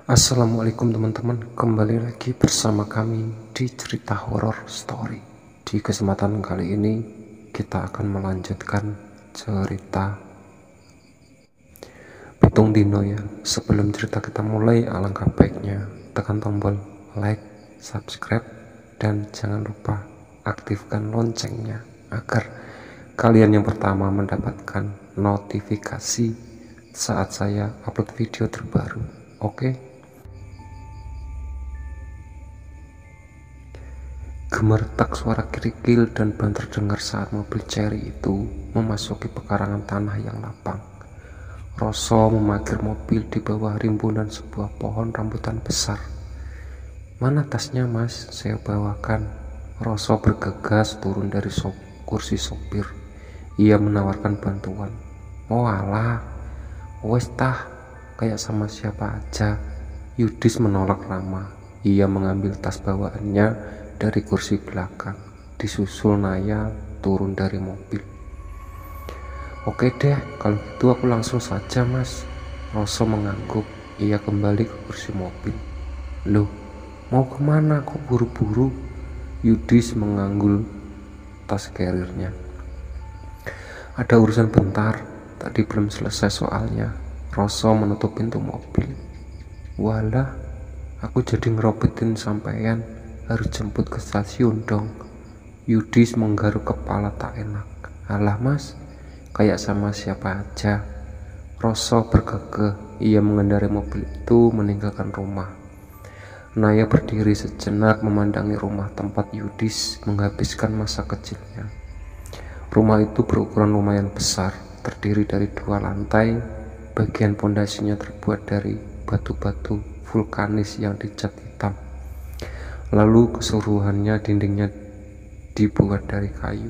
Assalamualaikum teman-teman, kembali lagi bersama kami di cerita horor story. Di kesempatan kali ini kita akan melanjutkan cerita Pitung Dino ya. Sebelum cerita kita mulai, alangkah baiknya tekan tombol like, subscribe, dan jangan lupa aktifkan loncengnya agar kalian yang pertama mendapatkan notifikasi saat saya upload video terbaru. Oke? Gemertak suara kerikil dan ban terdengar saat mobil Cherry itu memasuki pekarangan tanah yang lapang. Roso memarkir mobil di bawah rimbunan sebuah pohon rambutan besar. "Mana tasnya, Mas? Saya bawakan." Roso bergegas turun dari kursi sopir. Ia menawarkan bantuan. "Oh alah, wes tah, kayak sama siapa aja." Yudis menolak ramah. Ia mengambil tas bawaannya dari kursi belakang, disusul Naya turun dari mobil. "Oke deh, kalau gitu aku langsung saja, Mas." Roso mengangguk. Ia kembali ke kursi mobil. "Loh, mau kemana? Kok buru-buru?" Yudis menganggul tas karirnya. "Ada urusan bentar, tadi belum selesai soalnya." Roso menutup pintu mobil. "Walah, aku jadi ngerobetin sampean, harus jemput ke stasiun dong." Yudis menggaruk kepala tak enak. "Alah Mas, kayak sama siapa aja." Roso berkekeh. Ia mengendarai mobil itu meninggalkan rumah. Naya berdiri sejenak memandangi rumah tempat Yudis menghabiskan masa kecilnya. Rumah itu berukuran lumayan besar, terdiri dari 2 lantai. Bagian pondasinya terbuat dari batu-batu vulkanis yang dicat hitam. Lalu keseluruhannya dindingnya dibuat dari kayu.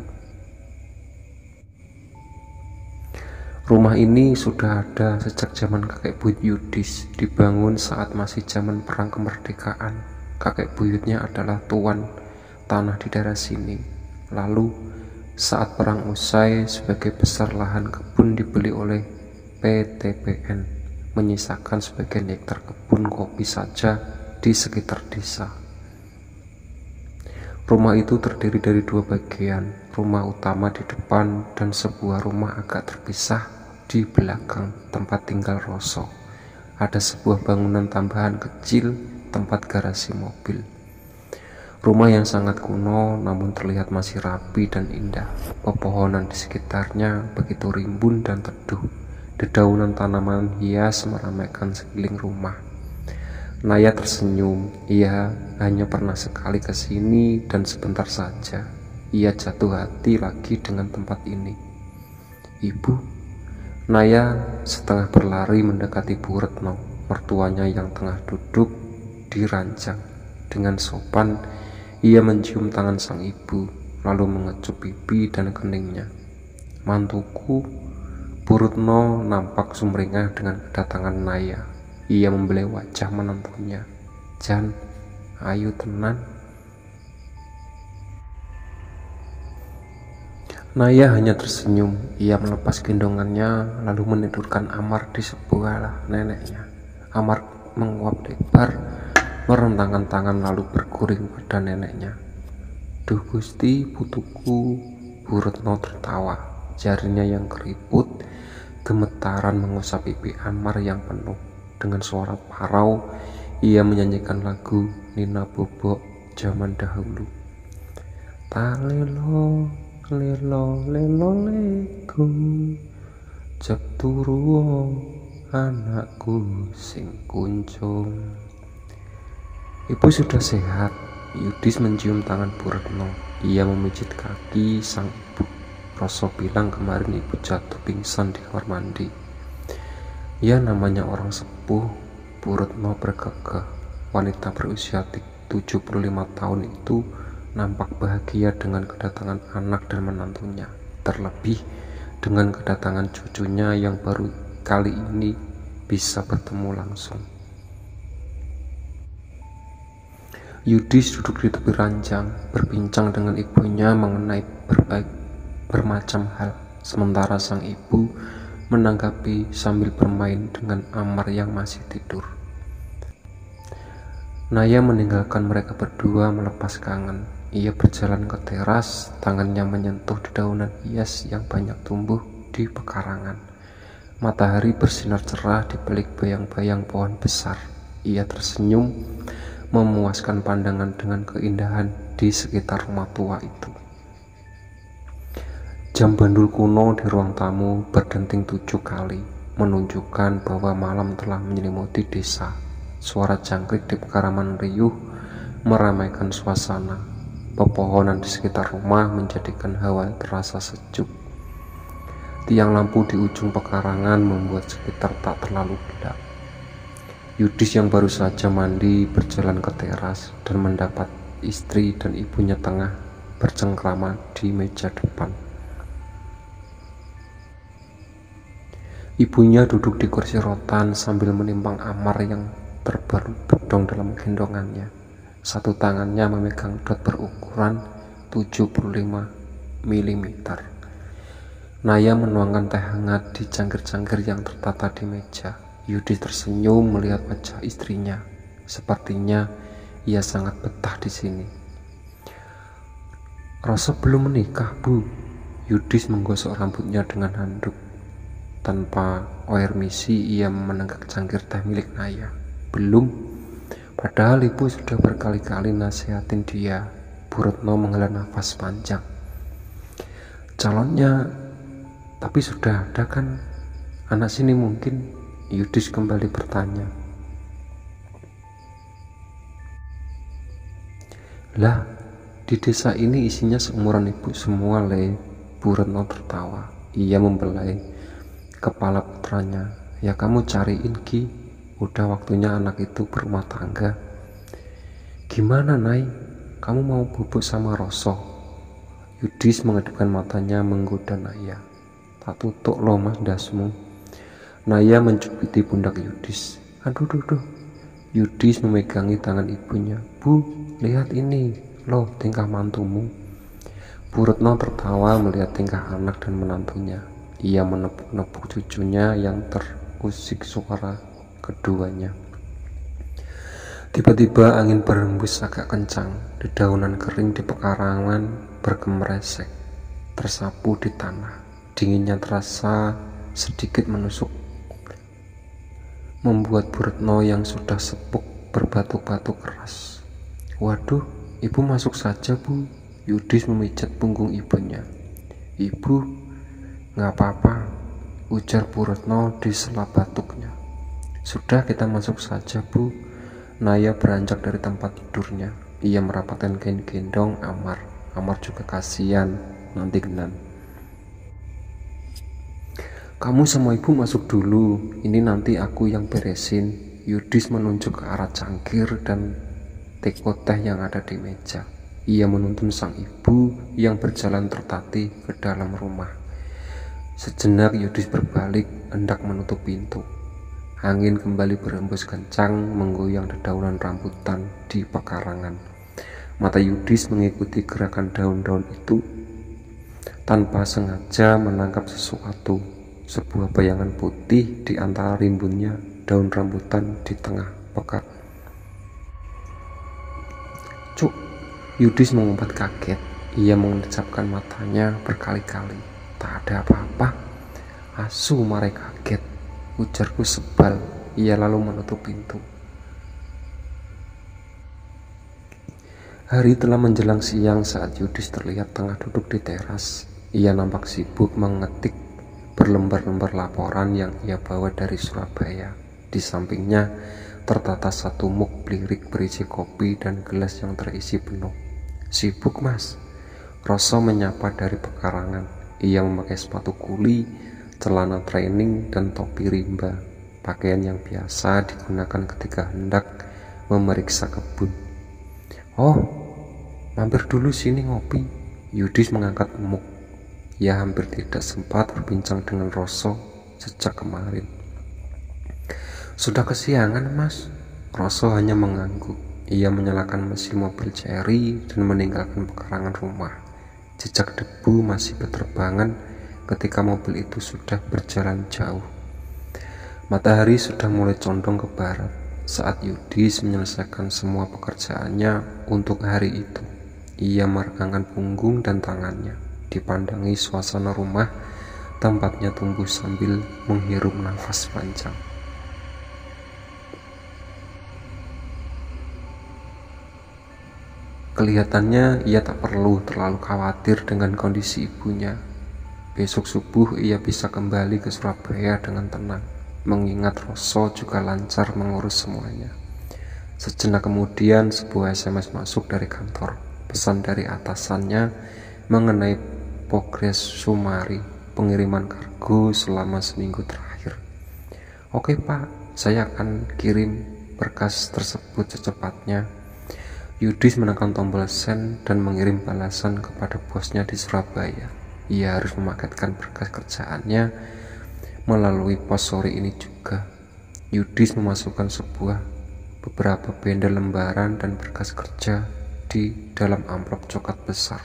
Rumah ini sudah ada sejak zaman kakek buyut Yudis, dibangun saat masih zaman perang kemerdekaan. Kakek buyutnya adalah tuan tanah di daerah sini. Lalu saat perang usai, sebagai besar lahan kebun dibeli oleh PTPN, menyisakan sebagian hektar kebun kopi saja di sekitar desa. Rumah itu terdiri dari 2 bagian, rumah utama di depan dan sebuah rumah agak terpisah di belakang tempat tinggal Roso. Ada sebuah bangunan tambahan kecil, tempat garasi mobil. Rumah yang sangat kuno namun terlihat masih rapi dan indah. Pepohonan di sekitarnya begitu rimbun dan teduh. Dedaunan tanaman hias meramaikan sekeliling rumah. Naya tersenyum. Ia hanya pernah sekali ke sini dan sebentar saja. Ia jatuh hati lagi dengan tempat ini. "Ibu." Naya setengah berlari mendekati Bu Retno, mertuanya yang tengah duduk di ranjang. Dengan sopan, ia mencium tangan sang ibu, lalu mengecup pipi dan keningnya. "Mantuku." Bu Retno nampak sumringah dengan kedatangan Naya. Ia membelai wajah menentunya. "Jan, ayo tenan." Naya hanya tersenyum. Ia melepas gendongannya lalu menidurkan Amar di sebelah neneknya. Amar menguap lebar, merentangkan tangan lalu berguring pada neneknya. "Duh Gusti, putuku." Bu Retno tertawa. Jarinya yang keriput gemetaran mengusap pipi Amar yang penuh. Dengan suara parau, ia menyanyikan lagu Nina Bobo zaman dahulu. "Talelo lelo lelo lego, jep turu anakku sing kuncung." "Ibu sudah sehat." Yudis mencium tangan Bu Retno. Ia memijit kaki sang ibu. "Roso bilang kemarin ibu jatuh pingsan di kamar mandi." "Ya namanya orang sepuh." Bu Retno berkekeh. Wanita berusia 75 tahun itu nampak bahagia dengan kedatangan anak dan menantunya, terlebih dengan kedatangan cucunya yang baru kali ini bisa bertemu langsung. Yudis duduk di tepi ranjang, berbincang dengan ibunya mengenai bermacam hal, sementara sang ibu menanggapi sambil bermain dengan Amar yang masih tidur. Naya meninggalkan mereka berdua melepas kangen. Ia berjalan ke teras, tangannya menyentuh dedaunan hias yang banyak tumbuh di pekarangan. Matahari bersinar cerah di balik bayang-bayang pohon besar. Ia tersenyum, memuaskan pandangan dengan keindahan di sekitar rumah tua itu. Jam bandul kuno di ruang tamu berdenting 7 kali, menunjukkan bahwa malam telah menyelimuti desa. Suara jangkrik di pekaraman riuh meramaikan suasana. Pepohonan di sekitar rumah menjadikan hawa terasa sejuk. Tiang lampu di ujung pekarangan membuat sekitar tak terlalu gelap. Yudis yang baru saja mandi berjalan ke teras dan mendapat istri dan ibunya tengah bercengkrama di meja depan. Ibunya duduk di kursi rotan sambil menimbang Amar yang terbaru bedong dalam gendongannya. Satu tangannya memegang dot berukuran 75 mm. Naya menuangkan teh hangat di cangkir-cangkir yang tertata di meja. Yudis tersenyum melihat wajah istrinya. Sepertinya ia sangat betah di sini. Roso belum menikah, Bu. Yudis menggosok rambutnya dengan handuk. Tanpa oer misi, ia menenggak cangkir teh milik Naya. Belum, padahal ibu sudah berkali-kali nasihatin dia. Bu Retno menghela nafas panjang. Calonnya, tapi sudah ada kan? Anak sini mungkin? Yudis kembali bertanya. Lah, di desa ini isinya seumuran ibu semua, Le. Bu Retno tertawa. Ia membelai kepala putranya. Ya kamu cariin, Ki. Udah waktunya anak itu berumah tangga. Gimana, Nay? Kamu mau bubuk sama Roso? Yudis mengedipkan matanya menggoda Naya. Tak tutuk loh mas dasmu. Naya mencubiti pundak Yudis. Aduh. Yudis memegangi tangan ibunya. Bu, lihat ini loh tingkah mantumu. Bu Retno tertawa melihat tingkah anak dan menantunya. Ia menepuk-nepuk cucunya yang terusik suara keduanya. Tiba-tiba angin berhembus agak kencang. Dedaunan kering di pekarangan bergemeresek, tersapu di tanah. Dinginnya terasa sedikit menusuk, membuat Bu Retno yang sudah sepuk berbatuk-batuk keras. Waduh, ibu masuk saja, Bu. Yudis memijat punggung ibunya. Ibu, gak apa-apa, ujar Bu Retno di sela batuknya. Sudah, kita masuk saja, Bu. Naya beranjak dari tempat tidurnya. Ia merapatkan kain gendong Amar. Amar juga kasihan, nanti genan. Kamu sama ibu masuk dulu, ini nanti aku yang beresin. Yudis menunjuk ke arah cangkir dan teko teh yang ada di meja. Ia menuntun sang ibu yang berjalan tertatih ke dalam rumah. Sejenak Yudis berbalik hendak menutup pintu. Angin kembali berhembus kencang menggoyang dedaunan rambutan di pekarangan. Mata Yudis mengikuti gerakan daun-daun itu tanpa sengaja menangkap sesuatu. Sebuah bayangan putih di antara rimbunnya daun rambutan di tengah pekak. Cuk, Yudis mengumpat kaget. Ia mengerjapkan matanya berkali-kali. Tak ada apa-apa. Asu marai kaget, ujarku sebal. Ia lalu menutup pintu. Hari telah menjelang siang saat Yudis terlihat tengah duduk di teras. Ia nampak sibuk mengetik berlembar-lembar laporan yang ia bawa dari Surabaya. Di sampingnya tertata satu muk blirik berisi kopi dan gelas yang terisi penuh. Sibuk, Mas? Roso menyapa dari pekarangan. Ia memakai sepatu kuli, celana training, dan topi rimba. Pakaian yang biasa digunakan ketika hendak memeriksa kebun. Oh, mampir dulu sini ngopi. Yudis mengangkat muk. Ia hampir tidak sempat berbincang dengan Roso sejak kemarin. Sudah kesiangan, Mas. Roso hanya mengangguk. Ia menyalakan mesin mobil Cherry dan meninggalkan pekarangan rumah. Jejak debu masih berterbangan ketika mobil itu sudah berjalan jauh. Matahari sudah mulai condong ke barat. Saat Yudis menyelesaikan semua pekerjaannya untuk hari itu, ia meregangkan punggung dan tangannya, dipandangi suasana rumah tempatnya tumbuh sambil menghirup nafas panjang. Kelihatannya ia tak perlu terlalu khawatir dengan kondisi ibunya. Besok subuh ia bisa kembali ke Surabaya dengan tenang, mengingat Roso juga lancar mengurus semuanya. Sejenak kemudian sebuah SMS masuk dari kantor. Pesan dari atasannya mengenai progres sumari pengiriman kargo selama seminggu terakhir. Oke Pak, saya akan kirim berkas tersebut secepatnya. Yudis menekan tombol send dan mengirim balasan kepada bosnya di Surabaya. Ia harus memaketkan berkas kerjaannya melalui pos sore ini juga. Yudis memasukkan beberapa bendel lembaran dan berkas kerja di dalam amplop coklat besar.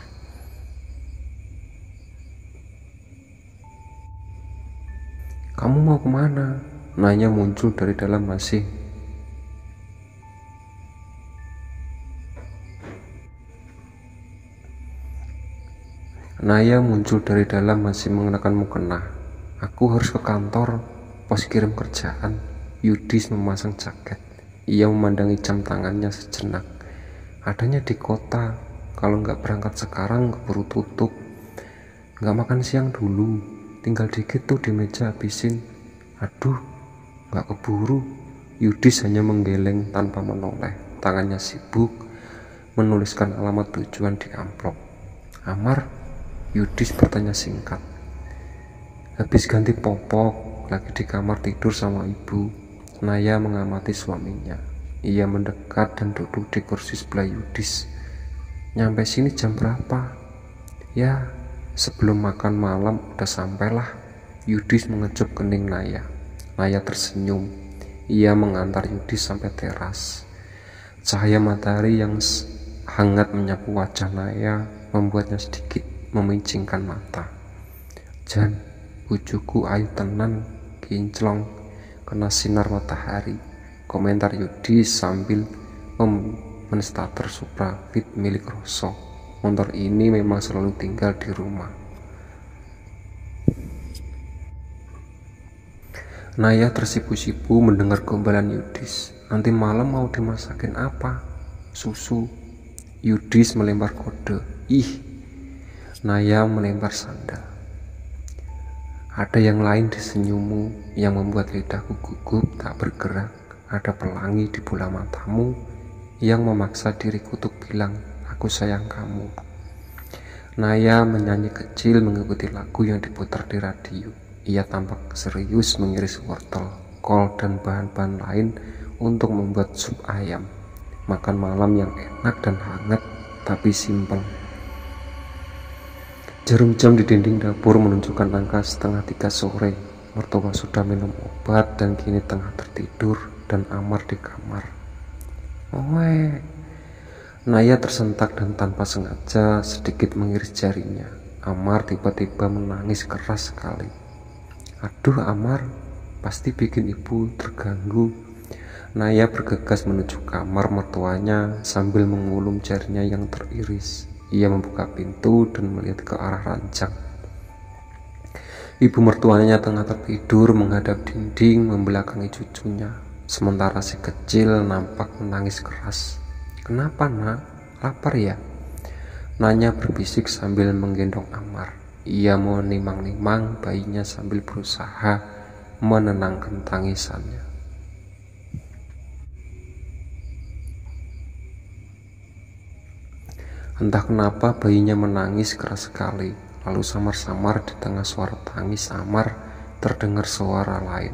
Kamu mau kemana? Naya muncul dari dalam masih mengenakan mukena. Aku harus ke kantor, pos kirim kerjaan. Yudis memasang jaket. Ia memandangi jam tangannya sejenak. Adanya di kota, kalau nggak berangkat sekarang keburu tutup. Nggak makan siang dulu, tinggal dikit tuh di meja habisin. Aduh, nggak keburu. Yudis hanya menggeleng tanpa menoleh. Tangannya sibuk menuliskan alamat tujuan di amplop. Amar? Yudis bertanya singkat. Habis ganti popok, lagi di kamar tidur sama ibu. Naya mengamati suaminya. Ia mendekat dan duduk di kursi sebelah Yudis. Nyampe sini jam berapa? Ya, sebelum makan malam udah sampailah. Yudis mengecup kening Naya. Naya tersenyum. Ia mengantar Yudis sampai teras. Cahaya matahari yang hangat menyapu wajah Naya membuatnya sedikit memincingkan mata. Jan, bujuku ayu tenan, kinclong, kena sinar matahari, komentar Yudis sambil menstater Supra Fit milik Roso. Motor ini memang selalu tinggal di rumah. Naya tersipu-sipu mendengar gombalan Yudis. Nanti malam mau dimasakin apa? Susu. Yudis melempar kode. Ih. Naya melempar sandal. Ada yang lain di senyummu yang membuat lidahku gugup tak bergerak. Ada pelangi di bola matamu yang memaksa diriku untuk bilang, aku sayang kamu. Naya menyanyi kecil mengikuti lagu yang diputar di radio. Ia tampak serius mengiris wortel, kol, dan bahan-bahan lain untuk membuat sup ayam. Makan malam yang enak dan hangat, tapi simpel. Jarum jam di dinding dapur menunjukkan angka 2:30 sore. Mertua sudah minum obat dan kini tengah tertidur dan Amar di kamar. Oe. Naya tersentak dan tanpa sengaja sedikit mengiris jarinya. Amar tiba-tiba menangis keras sekali. Aduh Amar, pasti bikin ibu terganggu. Naya bergegas menuju kamar mertuanya sambil mengulum jarinya yang teriris. Ia membuka pintu dan melihat ke arah ranjang. Ibu mertuanya tengah tertidur menghadap dinding membelakangi cucunya. Sementara si kecil nampak menangis keras. Kenapa nak? Lapar ya? Nanya berbisik sambil menggendong Amar. Ia menimang-nimang bayinya sambil berusaha menenangkan tangisannya. Entah kenapa bayinya menangis keras sekali. Lalu samar-samar di tengah suara tangis Amar terdengar suara lain.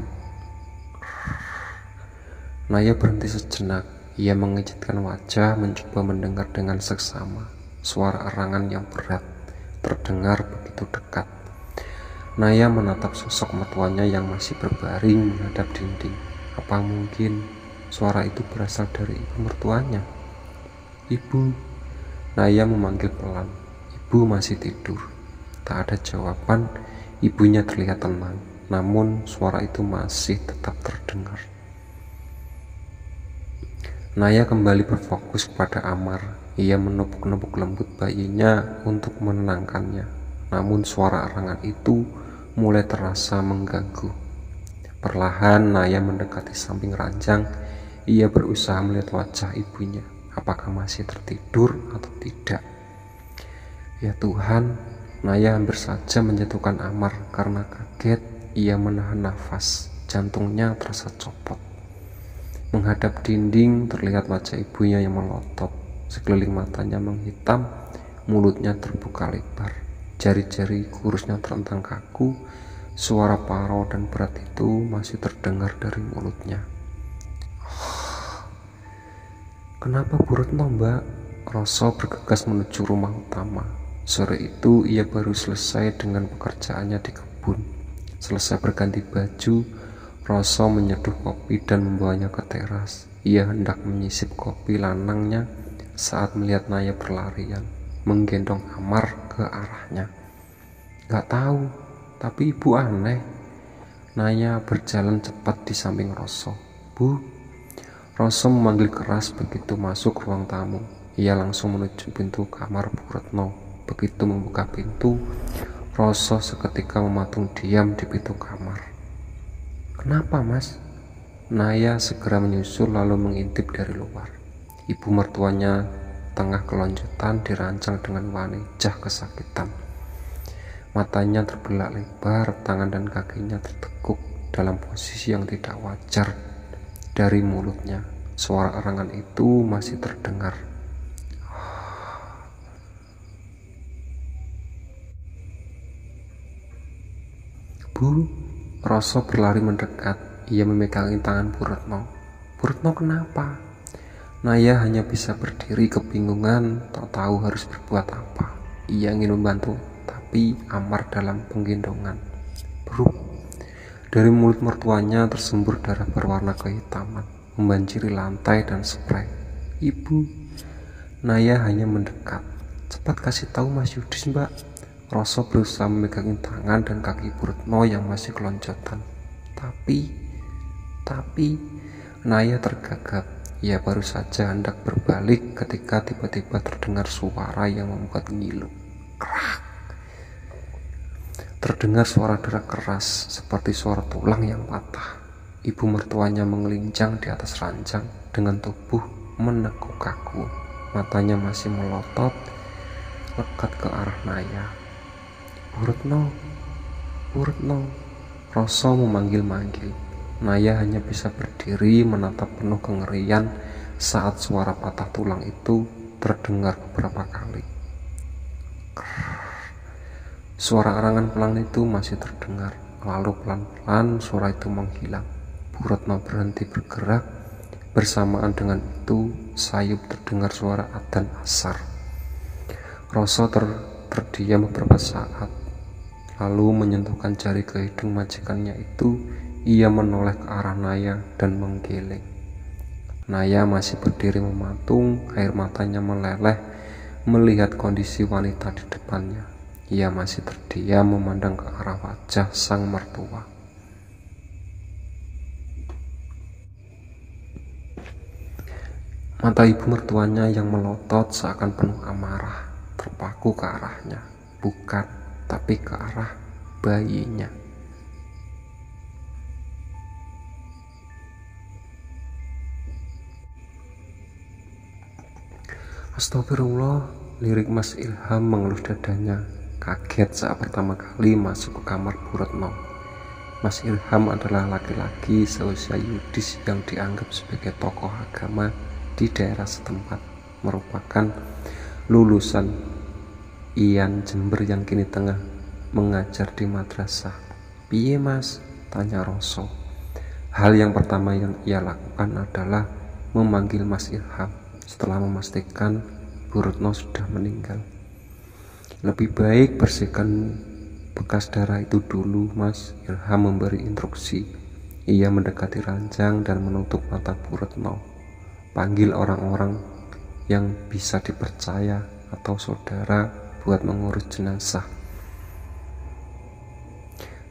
Naya berhenti sejenak. Ia mengejutkan wajah mencoba mendengar dengan seksama. Suara erangan yang berat terdengar begitu dekat. Naya menatap sosok mertuanya yang masih berbaring menghadap dinding. Apa mungkin suara itu berasal dari ibu mertuanya? Ibu. Naya memanggil pelan. Ibu masih tidur. Tak ada jawaban. Ibunya terlihat tenang. Namun suara itu masih tetap terdengar. Naya kembali berfokus kepada Amar. Ia menepuk-nepuk lembut bayinya untuk menenangkannya. Namun suara arangan itu mulai terasa mengganggu. Perlahan Naya mendekati samping ranjang. Ia berusaha melihat wajah ibunya. Apakah masih tertidur atau tidak? Ya Tuhan, Naya hampir saja menjatuhkan Amar karena kaget. Ia menahan nafas. Jantungnya terasa copot. Menghadap dinding, terlihat wajah ibunya yang melotot. Sekeliling matanya menghitam, mulutnya terbuka lebar. Jari-jari kurusnya terentang kaku. Suara parau dan berat itu masih terdengar dari mulutnya. Kenapa Bu Retno, Mbak? Roso bergegas menuju rumah utama. Sore itu ia baru selesai dengan pekerjaannya di kebun. Selesai berganti baju, Roso menyeduh kopi dan membawanya ke teras. Ia hendak menyisip kopi lanangnya saat melihat Naya berlarian, menggendong Amar ke arahnya. Gak tahu, tapi ibu aneh. Naya berjalan cepat di samping Roso. Bu. Roso memanggil keras begitu masuk ruang tamu. Ia langsung menuju pintu kamar Bu Retno. Begitu membuka pintu, Roso seketika mematung diam di pintu kamar. Kenapa, Mas? Naya segera menyusul lalu mengintip dari luar. Ibu mertuanya tengah kelonjotan dirancang dengan wajah kesakitan. Matanya terbelah lebar, tangan dan kakinya tertekuk dalam posisi yang tidak wajar. Dari mulutnya, suara arangan itu masih terdengar. Bu, Roso berlari mendekat. Ia memegangi tangan Bu Retno. Bu Retno kenapa? Naya hanya bisa berdiri kebingungan, tak tahu harus berbuat apa. Ia ingin membantu, tapi Amar dalam penggendongan. Bruk. Dari mulut mertuanya tersembur darah berwarna kehitaman, membanjiri lantai dan spray. Ibu. Naya hanya mendekat. Cepat kasih tahu Mas Yudis, Mbak. Roso berusaha memegangi tangan dan kaki Bu Retno yang masih kelonjotan. Tapi Naya tergagap. Ia baru saja hendak berbalik ketika tiba-tiba terdengar suara yang membuat ngilu. Krak. Terdengar suara derak keras seperti suara tulang yang patah. Ibu mertuanya mengelincang di atas ranjang dengan tubuh menekuk kaku. Matanya masih melotot, lekat ke arah Naya. Bu Retno, Bu Retno. Roso memanggil-manggil. Naya hanya bisa berdiri menatap penuh kengerian saat suara patah tulang itu terdengar beberapa kali. Suara arangan pelan itu masih terdengar. Lalu pelan-pelan suara itu menghilang. Bu Retno berhenti bergerak. Bersamaan dengan itu, sayup terdengar suara adzan asar. Roso terdiam beberapa saat. Lalu menyentuhkan jari ke hidung majikannya itu, ia menoleh ke arah Naya dan menggeleng. Naya masih berdiri mematung, air matanya meleleh melihat kondisi wanita di depannya. Ia masih terdiam memandang ke arah wajah sang mertua. Mata ibu mertuanya yang melotot seakan penuh amarah terpaku ke arahnya, bukan tapi ke arah bayinya. Astagfirullah, lirik Mas Ilham mengelus dadanya. Kaget saat pertama kali masuk ke kamar Bu Retno. Mas Ilham adalah laki-laki seusia Yudis yang dianggap sebagai tokoh agama di daerah setempat, merupakan lulusan IAIN Jember yang kini tengah mengajar di madrasah. Piye Mas? Tanya Roso. Hal yang pertama yang ia lakukan adalah memanggil Mas Ilham setelah memastikan Bu Retno sudah meninggal. Lebih baik bersihkan bekas darah itu dulu, Mas. Ilham memberi instruksi. Ia mendekati ranjang dan menutup mata Bu Retno. Panggil orang-orang yang bisa dipercaya atau saudara buat mengurus jenazah.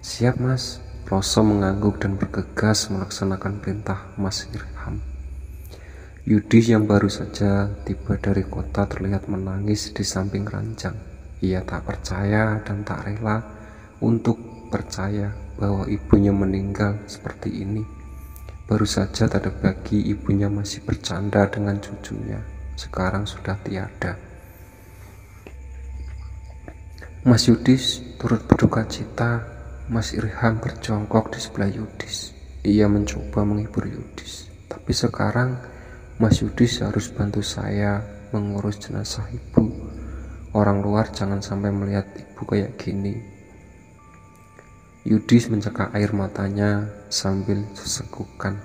Siap Mas. Roso mengangguk dan bergegas melaksanakan perintah Mas Ilham. Yudis yang baru saja tiba dari kota terlihat menangis di samping ranjang. Ia tak percaya dan tak rela untuk percaya bahwa ibunya meninggal seperti ini. Baru saja tadi pagi ibunya masih bercanda dengan cucunya, sekarang sudah tiada. Mas Yudis turut berduka cita. Mas Irham berjongkok di sebelah Yudis. Ia mencoba menghibur Yudis, tapi sekarang Mas Yudis harus bantu saya mengurus jenazah ibu. Orang luar jangan sampai melihat ibu kayak gini. Yudis mencekak air matanya sambil sesekukan.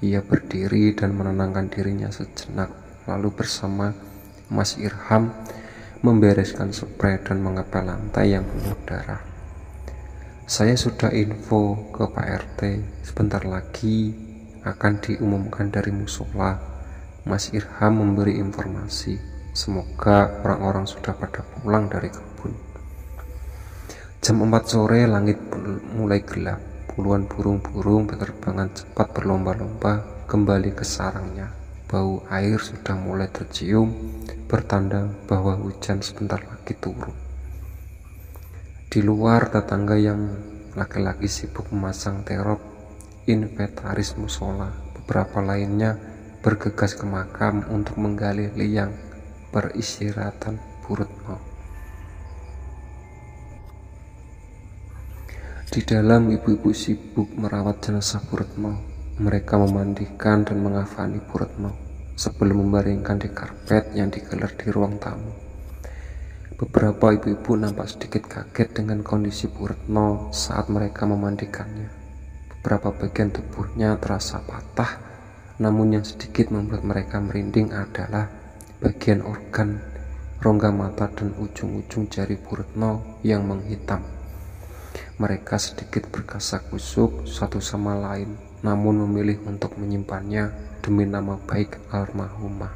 Ia berdiri dan menenangkan dirinya sejenak, lalu bersama Mas Irham membereskan spray dan mengepel lantai yang penuh darah. Saya sudah info ke Pak RT, sebentar lagi akan diumumkan dari musola. Mas Irham memberi informasi, semoga orang-orang sudah pada pulang dari kebun. Jam 4 sore langit mulai gelap. Puluhan burung-burung berterbangan cepat berlomba-lomba kembali ke sarangnya. Bau air sudah mulai tercium, bertanda bahwa hujan sebentar lagi turun. Di luar, tetangga yang laki-laki sibuk memasang terop inventaris musola. Beberapa lainnya bergegas ke makam untuk menggali liang peristirahatan Bu Retno. Di dalam, ibu-ibu sibuk merawat jenazah Bu Retno. Mereka memandikan dan mengafani Bu Retno sebelum membaringkan di karpet yang digelar di ruang tamu. Beberapa ibu-ibu nampak sedikit kaget dengan kondisi Bu Retno saat mereka memandikannya. Beberapa bagian tubuhnya terasa patah, namun yang sedikit membuat mereka merinding adalah bagian organ, rongga mata dan ujung-ujung jari Bu Retno yang menghitam. Mereka sedikit berkasak-kusuk satu sama lain, namun memilih untuk menyimpannya demi nama baik almarhumah.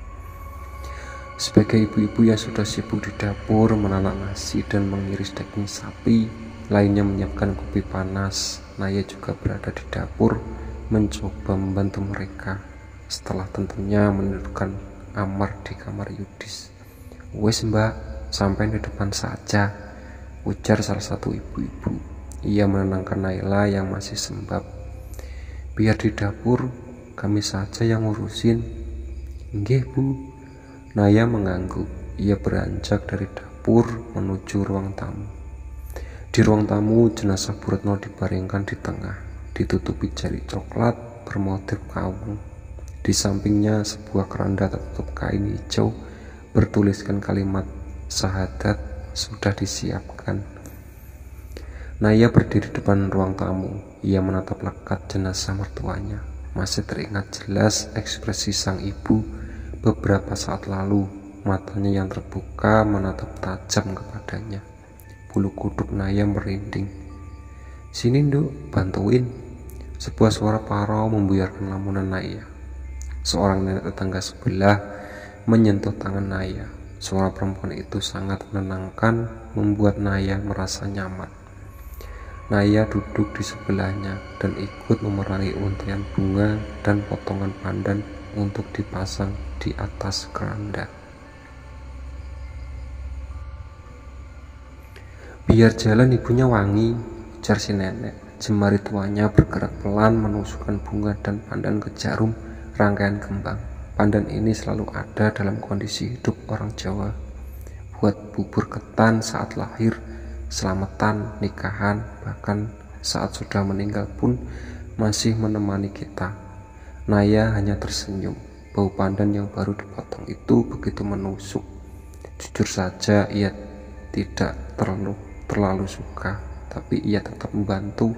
Sebagai ibu-ibu yang sudah sibuk di dapur menanak nasi dan mengiris daging sapi, lainnya menyiapkan kopi panas, Naya juga berada di dapur mencoba membantu mereka. Setelah tentunya menundukkan Amar di kamar Yudis. "Wes mbak, sampai di depan saja," ujar salah satu ibu-ibu. Ia menenangkan Naila yang masih sembab. "Biar di dapur, kami saja yang ngurusin." "Nggih bu." Naya mengangguk. Ia beranjak dari dapur menuju ruang tamu. Di ruang tamu, jenazah Bu Retno dibaringkan di tengah, ditutupi jari coklat bermotif kaung. Di sampingnya sebuah keranda tertutup kain hijau bertuliskan kalimat syahadat sudah disiapkan. Naya berdiri depan ruang tamu. Ia menatap lekat jenazah mertuanya. Masih teringat jelas ekspresi sang ibu beberapa saat lalu. Matanya yang terbuka menatap tajam kepadanya. Bulu kuduk Naya merinding. "Sini nduk, bantuin." Sebuah suara parau membuyarkan lamunan Naya. Seorang nenek tetangga sebelah menyentuh tangan Naya. Suara perempuan itu sangat menenangkan, membuat Naya merasa nyaman. Naya duduk di sebelahnya dan ikut memerangi untaian bunga dan potongan pandan untuk dipasang di atas keranda. "Biar jalan ibunya wangi," ujar si nenek. Jemari tuanya bergerak pelan menusukkan bunga dan pandan ke jarum rangkaian kembang. Pandan ini selalu ada dalam kondisi hidup orang Jawa. Buat bubur ketan saat lahir, selamatan, nikahan, bahkan saat sudah meninggal pun masih menemani kita. Naya hanya tersenyum. Bau pandan yang baru dipotong itu begitu menusuk. Jujur saja ia tidak terlalu suka, tapi ia tetap membantu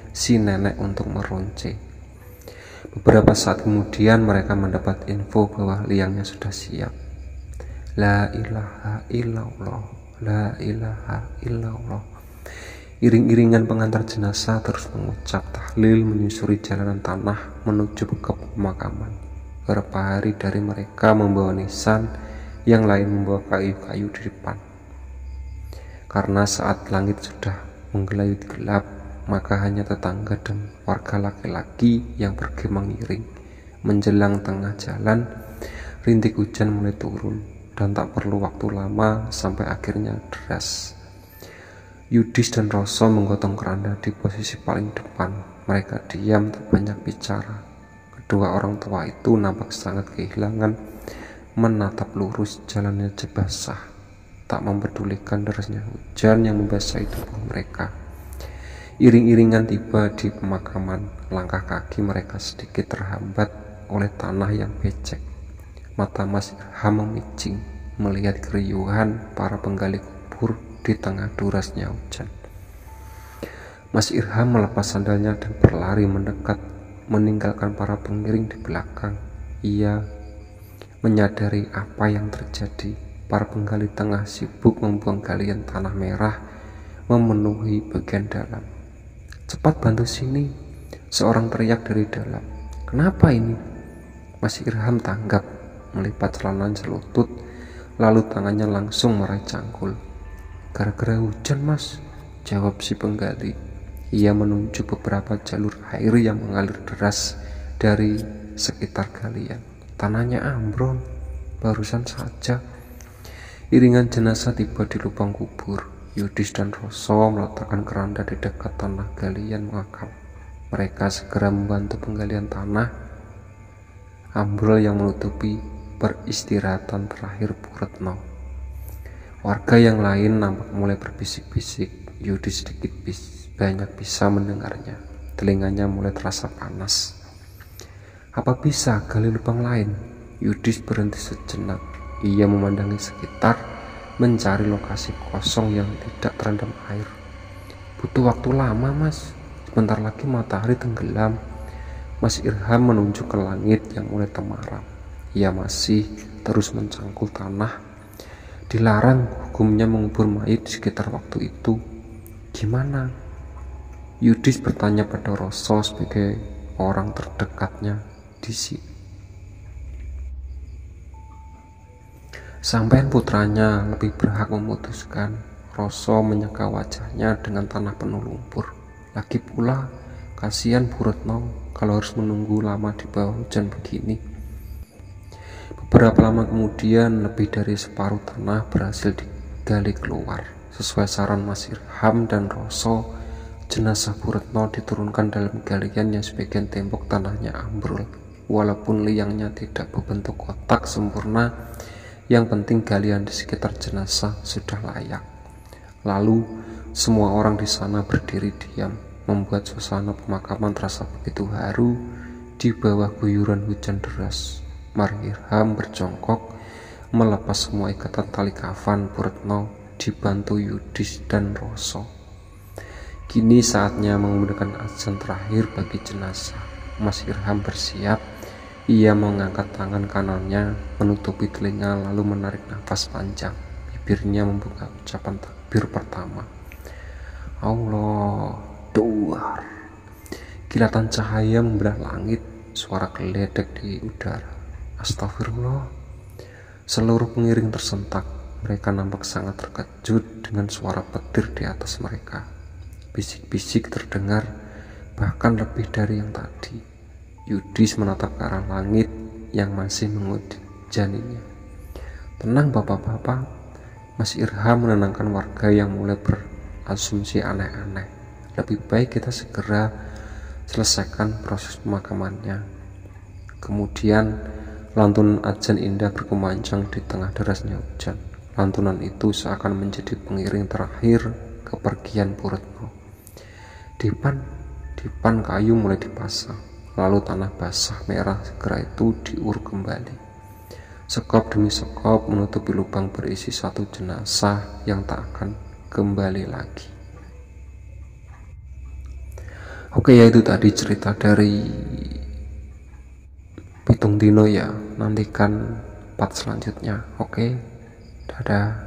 si nenek untuk meronce. Beberapa saat kemudian mereka mendapat info bahwa liangnya sudah siap. La ilaha illallah, la ilaha illallah. Iring-iringan pengantar jenazah terus mengucap tahlil menyusuri jalanan tanah menuju ke pemakaman. Beberapa hari dari mereka membawa nisan, yang lain membawa kayu-kayu di depan. Karena saat langit sudah menggelayut gelap, maka hanya tetangga dan warga laki-laki yang pergi mengiring. Menjelang tengah jalan, Rintik hujan mulai turun, dan tak perlu waktu lama sampai akhirnya deras. Yudis dan Roso menggotong keranda di posisi paling depan. Mereka diam, tak banyak bicara. Kedua orang tua itu nampak sangat kehilangan, menatap lurus jalannya basah, tak mempedulikan derasnya hujan yang membasahi tubuh mereka. Iring-iringan tiba di pemakaman. Langkah kaki mereka sedikit terhambat oleh tanah yang becek. Mata Mas Irham memicing melihat keriuhan para penggali kubur di tengah derasnya hujan. Mas Irham melepas sandalnya dan berlari mendekat, meninggalkan para pengiring di belakang. Ia menyadari apa yang terjadi. Para penggali tengah sibuk membuang galian tanah merah memenuhi bagian dalam. "Cepat bantu sini," seorang teriak dari dalam. "Kenapa ini?" Mas Irham tanggap, melipat celana selutut, lalu tangannya langsung meraih cangkul. "Gara-gara hujan, Mas," jawab si penggali. Ia menunjuk beberapa jalur air yang mengalir deras dari sekitar galian. "Tanahnya ambrol, barusan saja." Iringan jenazah tiba di lubang kubur. Yudis dan Roso meletakkan keranda di dekat tanah galian makam. Mereka segera membantu penggalian tanah ambrol yang menutupi peristirahatan terakhir Bu Retno. Warga yang lain nampak mulai berbisik-bisik. Yudis sedikit banyak bisa mendengarnya. Telinganya mulai terasa panas. "Apa bisa gali lubang lain?" Yudis berhenti sejenak. Ia memandangi sekitar, mencari lokasi kosong yang tidak terendam air. "Butuh waktu lama, Mas. Sebentar lagi matahari tenggelam." Mas Irham menunjuk ke langit yang mulai temaram. Ia masih terus mencangkul tanah. Dilarang hukumnya mengubur mayit di sekitar waktu itu. "Gimana?" Yudis bertanya pada Roso sebagai orang terdekatnya di sini. Sampean putranya lebih berhak memutuskan. Roso menyeka wajahnya dengan tanah penuh lumpur. Lagi pula, kasihan Bu Retno kalau harus menunggu lama di bawah hujan begini. Beberapa lama kemudian, lebih dari separuh tanah berhasil digali keluar. Sesuai saran Mas Irham dan Roso, jenazah Bu Retno diturunkan dalam galian yang sebagian tembok tanahnya ambrol. Walaupun liangnya tidak berbentuk kotak sempurna, yang penting galian di sekitar jenazah sudah layak. Lalu semua orang di sana berdiri diam, membuat suasana pemakaman terasa begitu haru di bawah guyuran hujan deras. Mas Irham berjongkok melepas semua ikatan tali kafan Bu Retno dibantu Yudis dan Roso. Kini saatnya mengumandangkan azan terakhir bagi jenazah. Mas Irham bersiap. Ia mengangkat tangan kanannya menutupi telinga lalu menarik nafas panjang. Bibirnya membuka ucapan takbir pertama. Allah Akbar. Kilatan cahaya membelah langit, suara geledek di udara. Astagfirullah. Seluruh pengiring tersentak. Mereka nampak sangat terkejut dengan suara petir di atas mereka. Bisik-bisik terdengar, bahkan lebih dari yang tadi. Yudis menatap ke arah langit yang masih menghujaninnya. "Tenang bapak-bapak." Mas Irham menenangkan warga yang mulai berasumsi aneh-aneh. "Lebih baik kita segera selesaikan proses pemakamannya." Kemudian lantunan azan indah berkumandang di tengah derasnya hujan. Lantunan itu seakan menjadi pengiring terakhir kepergian Bu Retno. Dipan kayu mulai dipasang. Lalu tanah basah merah segera itu diuruk kembali. Sekop demi sekop menutupi lubang berisi satu jenazah yang tak akan kembali lagi. Oke, ya itu tadi cerita dari Pitung Dino ya. Nantikan part selanjutnya. Oke, dadah.